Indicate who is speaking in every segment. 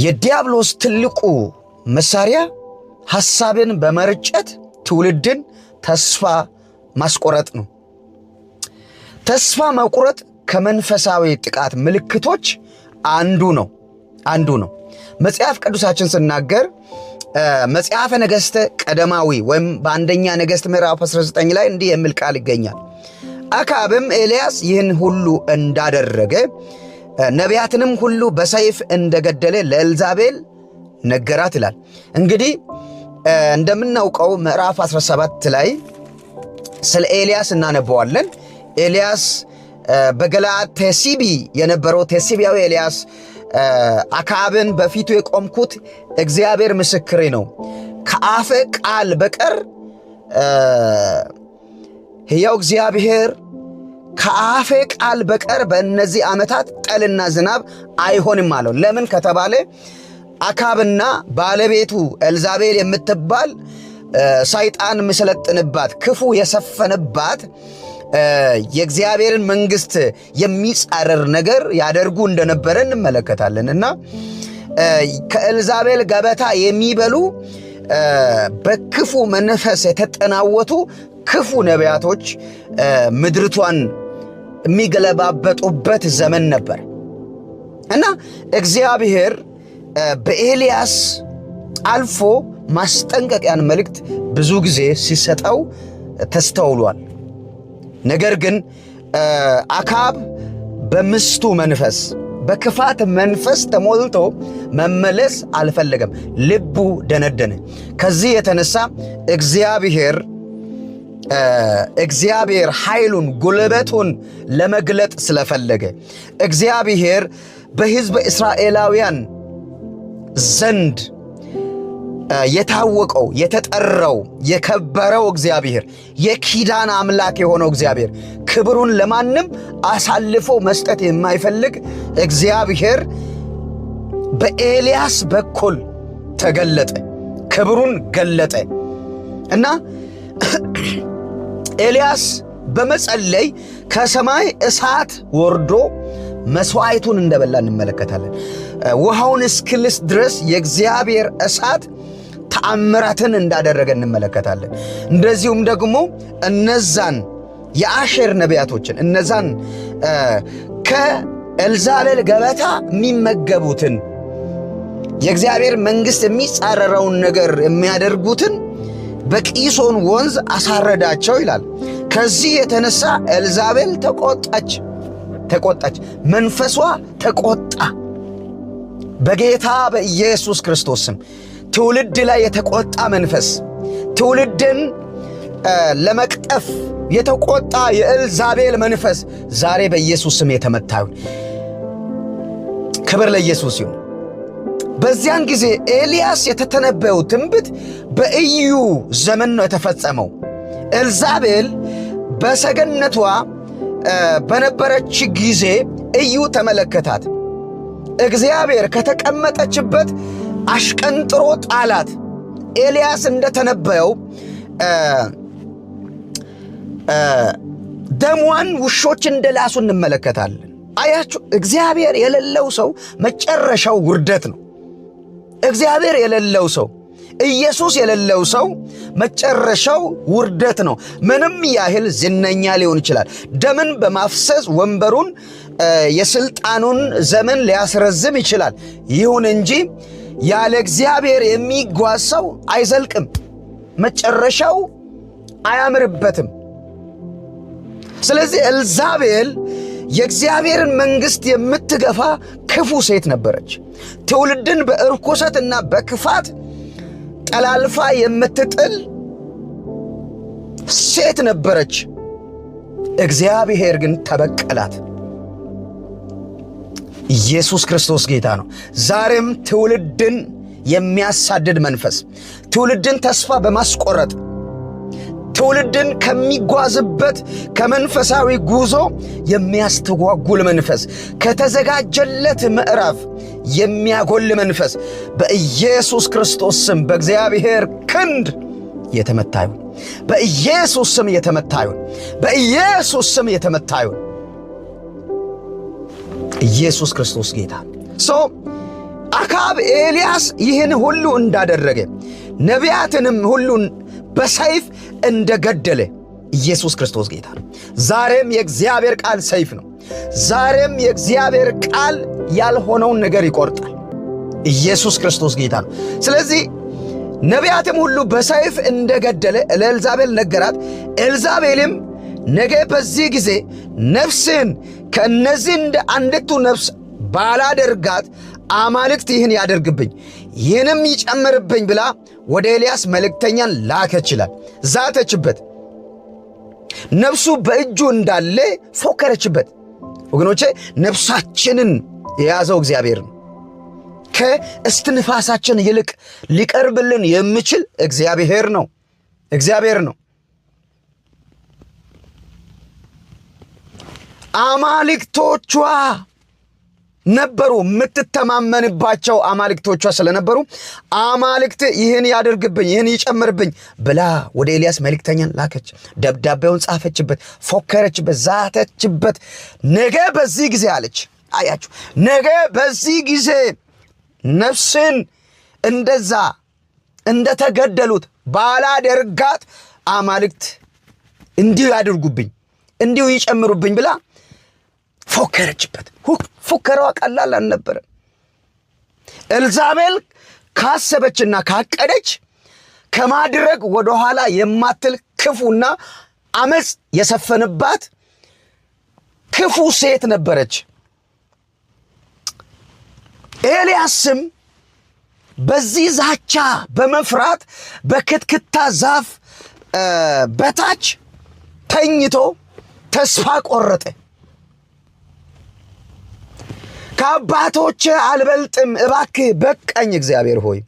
Speaker 1: የዲያብሎስ ትልቁ መሳሪያ ሐሳብን በመርጨት ትውልድን ተስፋ ማስቆረጥ ነው። ተስፋ መቁረጥ ከመንፈሳዊ ጥቃት ምልክቶች አንዱ ነው። መጽሐፍ ቅዱሳችን ሲናገር መጽሐፈ ነገሥት ቀዳማዊ ወይም በአንደኛ ነገሥት ምዕራፍ 19 ላይ እንዲህ የሚል ቃል ይገኛል። አክዓብም ኤልያስ ይህን ሁሉ እንዳደረገ ነቢያትንም ሁሉ በሰይፍ እንደገደለ ለኤልዛቤል ነገራት ይላል። እንግዲህ እንደምናውቀው ምዕራፍ 17 ላይ ስለ ኤልያስ እናነበዋለን። ኤልያስ በገለዓድ ቴስቢ የነበረው ቴስቢያዊ ኤልያስ አክዓብን በፊቱ የቆምኩት እግዚአብሔር ምስክሬ ነው፣ ከአፌ ቃል በቀር ሕያው እግዚአብሔር ከአፌ ቃል በቀር በእነዚህ ዓመታት ጠልና ዝናብ አይሆንም አለው። ለምን ከተባለ አክዓብና ባለቤቱ ኤልዛቤል የምትባል ሰይጣን ምስለጥንባት ክፉ የሰፈነባት የእግዚአብሔርን መንግስት የሚጻረር ነገር ያደርጉ እንደነበረ እንመለከታለን። እና ከኤልዛቤል ገበታ የሚበሉ በክፉ መንፈስ የተጠናወቱ ክፉ ነቢያቶች ምድርቷን የሚገለባበጡበት ዘመን ነበር። እና እግዚአብሔር በኤልያስ አልፎ ማስጠንቀቂያን መልእክት ብዙ ጊዜ ሲሰጠው ተስተውሏል። ነገር ግን አክዓብ በምስቱ መንፈስ በክፋት መንፈስ ተሞልቶ መመለስ አልፈለገም። ልቡ ደነደነ። ከዚህ የተነሳ እግዚአብሔር ኃይሉን ጉልበቱን ለመግለጥ ስለፈለገ እግዚአብሔር በሕዝበ እስራኤላውያን ዘንድ የታወቀው የተጠራው የከበረው እግዚአብሔር የኪዳን አምላክ የሆነው እግዚአብሔር ክብሩን ለማንም አሳልፎ መስጠት የማይፈልግ እግዚአብሔር በኤልያስ በኩል ተገለጠ፣ ክብሩን ገለጠ። እና ኤልያስ በመጸለይ ከሰማይ እሳት ወርዶ መስዋዕቱን እንደበላ እንመለከታለን። ውሃውን እስክልስ ድረስ የእግዚአብሔር እሳት ተአምራትን እንዳደረገ እንመለከታለን። እንደዚሁም ደግሞ እነዛን የአሼር ነቢያቶችን እነዛን ከኤልዛቤል ገበታ የሚመገቡትን የእግዚአብሔር መንግሥት የሚጻረረውን ነገር የሚያደርጉትን በቂሶን ወንዝ አሳረዳቸው ይላል። ከዚህ የተነሳ ኤልዛቤል ተቆጣች፣ መንፈሷ ተቆጣ። በጌታ በኢየሱስ ክርስቶስ ስም ትውልድ ላይ የተቆጣ መንፈስ፣ ትውልድን ለመቅጠፍ የተቆጣ የኤልዛቤል መንፈስ ዛሬ በኢየሱስ ስም የተመታ ይሁን። ክብር ለኢየሱስ ይሁን። በዚያን ጊዜ ኤልያስ የተተነበየው ትንቢት በኢዩ ዘመን ነው የተፈጸመው። ኤልዛቤል በሰገነቷ በነበረች ጊዜ ኢዩ ተመለከታት። እግዚአብሔር ከተቀመጠችበት አሽቀንጥሮ ጣላት። ኤልያስ እንደተነበየው ደሟን ውሾች እንደላሱ እንመለከታለን። አያችሁ፣ እግዚአብሔር የሌለው ሰው መጨረሻው ውርደት ነው። እግዚአብሔር የሌለው ሰው፣ ኢየሱስ የሌለው ሰው መጨረሻው ውርደት ነው። ምንም ያህል ዝነኛ ሊሆን ይችላል። ደምን በማፍሰስ ወንበሩን የስልጣኑን ዘመን ሊያስረዝም ይችላል። ይሁን እንጂ ያለ እግዚአብሔር የሚጓዝ ሰው አይዘልቅም፣ መጨረሻው አያምርበትም። ስለዚህ ኤልዛቤል የእግዚአብሔርን መንግሥት የምትገፋ ክፉ ሴት ነበረች። ትውልድን በእርኩሰትና በክፋት ጠላልፋ የምትጥል ሴት ነበረች። እግዚአብሔር ግን ተበቀላት። ኢየሱስ ክርስቶስ ጌታ ነው። ዛሬም ትውልድን የሚያሳድድ መንፈስ፣ ትውልድን ተስፋ በማስቆረጥ ትውልድን ከሚጓዝበት ከመንፈሳዊ ጉዞ የሚያስተጓጉል መንፈስ፣ ከተዘጋጀለት ምዕራፍ የሚያጎል መንፈስ በኢየሱስ ክርስቶስ ስም በእግዚአብሔር ክንድ የተመታ ይሁን። በኢየሱስ ስም የተመታ ይሁን። በኢየሱስ ስም የተመታ ይሁን። ኢየሱስ ክርስቶስ ጌታ። አክዓብ ኤልያስ ይህን ሁሉ እንዳደረገ ነቢያትንም ሁሉን በሰይፍ እንደገደለ ኢየሱስ ክርስቶስ ጌታ ነው። ዛሬም የእግዚአብሔር ቃል ሰይፍ ነው። ዛሬም የእግዚአብሔር ቃል ያልሆነውን ነገር ይቆርጣል። ኢየሱስ ክርስቶስ ጌታ ነው። ስለዚህ ነቢያትም ሁሉ በሰይፍ እንደገደለ ለኤልዛቤል ነገራት። ኤልዛቤልም ነገ በዚህ ጊዜ ነፍስን ከእነዚህ እንደ አንዲቱ ነፍስ ባላደርጋት አማልክት ይህን ያደርግብኝ ይህንም ይጨምርብኝ ብላ ወደ ኤልያስ መልእክተኛን ላከች ይላል። ዛተችበት፣ ነፍሱ በእጁ እንዳለ ፎከረችበት። ወገኖቼ ነፍሳችንን የያዘው እግዚአብሔር ነው። ከእስትንፋሳችን ይልቅ ሊቀርብልን የሚችል እግዚአብሔር ነው። እግዚአብሔር ነው። አማልክቶቿ ነበሩ። የምትተማመንባቸው አማልክቶቿ ስለነበሩ አማልክት ይህን ያደርግብኝ ይህን ይጨምርብኝ ብላ ወደ ኤልያስ መልእክተኛን ላከች። ደብዳቤውን ጻፈችበት፣ ፎከረችበት፣ ዛተችበት። ነገ በዚህ ጊዜ አለች። አያችሁ፣ ነገ በዚህ ጊዜ ነፍስን እንደዛ እንደተገደሉት ባላደርጋት አማልክት እንዲሁ ያደርጉብኝ እንዲሁ ይጨምሩብኝ ብላ ፎከረችበት። ፉከራዋ ቀላል አልነበረም። ኤልዛቤል ካሰበችና ካቀደች ከማድረግ ወደኋላ የማትል ክፉና አመፅ የሰፈነባት ክፉ ሴት ነበረች። ኤልያስም በዚህ ዛቻ በመፍራት በክትክታ ዛፍ በታች ተኝቶ ተስፋ ቆረጠ። ከአባቶቼ አልበልጥም፣ እባክህ በቃኝ፣ እግዚአብሔር ሆይ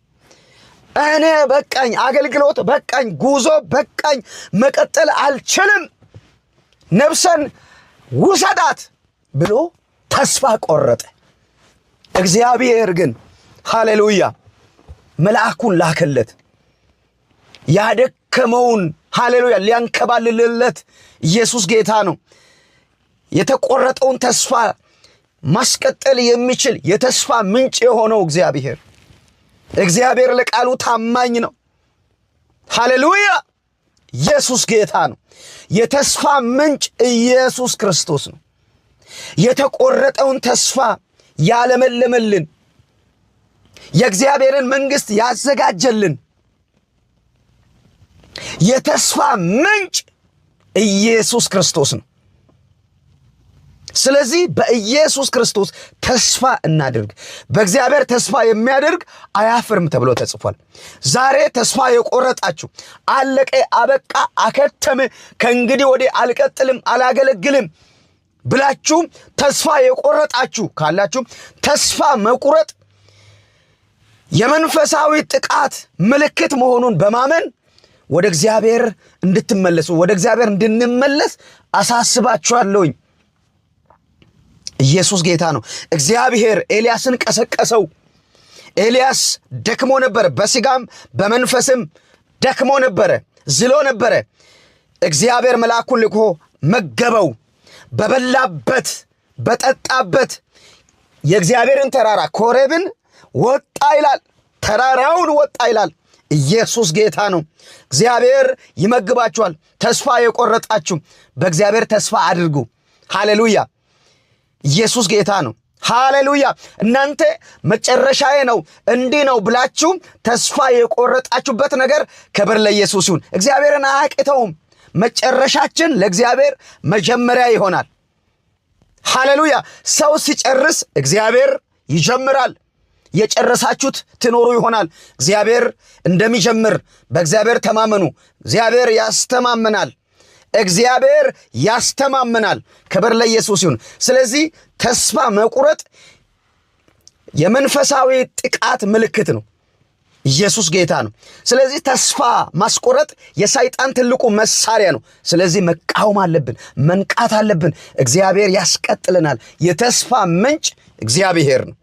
Speaker 1: እኔ በቃኝ፣ አገልግሎት በቃኝ፣ ጉዞ በቃኝ፣ መቀጠል አልችልም፣ ነፍሰን ውሰዳት ብሎ ተስፋ ቆረጠ። እግዚአብሔር ግን ሃሌሉያ መልአኩን ላከለት። ያደከመውን ሃሌሉያ ሊያንከባልልለት ኢየሱስ ጌታ ነው። የተቆረጠውን ተስፋ ማስቀጠል የሚችል የተስፋ ምንጭ የሆነው እግዚአብሔር ለቃሉ ታማኝ ነው። ሃሌሉያ ኢየሱስ ጌታ ነው። የተስፋ ምንጭ ኢየሱስ ክርስቶስ ነው። የተቆረጠውን ተስፋ ያለመለመልን፣ የእግዚአብሔርን መንግሥት ያዘጋጀልን የተስፋ ምንጭ ኢየሱስ ክርስቶስ ነው። ስለዚህ በኢየሱስ ክርስቶስ ተስፋ እናድርግ። በእግዚአብሔር ተስፋ የሚያደርግ አያፍርም ተብሎ ተጽፏል። ዛሬ ተስፋ የቆረጣችሁ አለቀ፣ አበቃ፣ አከተመ፣ ከእንግዲህ ወዲህ አልቀጥልም፣ አላገለግልም ብላችሁ ተስፋ የቆረጣችሁ ካላችሁ ተስፋ መቁረጥ የመንፈሳዊ ጥቃት ምልክት መሆኑን በማመን ወደ እግዚአብሔር እንድትመለሱ ወደ እግዚአብሔር እንድንመለስ አሳስባችኋለሁኝ። ኢየሱስ ጌታ ነው። እግዚአብሔር ኤልያስን ቀሰቀሰው። ኤልያስ ደክሞ ነበር፣ በስጋም በመንፈስም ደክሞ ነበረ፣ ዝሎ ነበረ። እግዚአብሔር መልአኩን ልኮ መገበው። በበላበት በጠጣበት የእግዚአብሔርን ተራራ ኮሬብን ወጣ ይላል። ተራራውን ወጣ ይላል። ኢየሱስ ጌታ ነው። እግዚአብሔር ይመግባችኋል። ተስፋ የቆረጣችሁ በእግዚአብሔር ተስፋ አድርጉ። ሃሌሉያ ኢየሱስ ጌታ ነው። ሃሌሉያ እናንተ መጨረሻዬ ነው እንዲህ ነው ብላችሁ ተስፋ የቆረጣችሁበት ነገር ክብር ለኢየሱስ ይሁን። እግዚአብሔርን አያቅተውም። መጨረሻችን ለእግዚአብሔር መጀመሪያ ይሆናል። ሃሌሉያ ሰው ሲጨርስ እግዚአብሔር ይጀምራል። የጨረሳችሁት ትኖሩ ይሆናል። እግዚአብሔር እንደሚጀምር በእግዚአብሔር ተማመኑ። እግዚአብሔር ያስተማመናል። እግዚአብሔር ያስተማመናል። ክብር ለኢየሱስ ይሁን። ስለዚህ ተስፋ መቁረጥ የመንፈሳዊ ጥቃት ምልክት ነው። ኢየሱስ ጌታ ነው። ስለዚህ ተስፋ ማስቆረጥ የሰይጣን ትልቁ መሳሪያ ነው። ስለዚህ መቃወም አለብን፣ መንቃት አለብን። እግዚአብሔር ያስቀጥለናል። የተስፋ ምንጭ እግዚአብሔር ነው።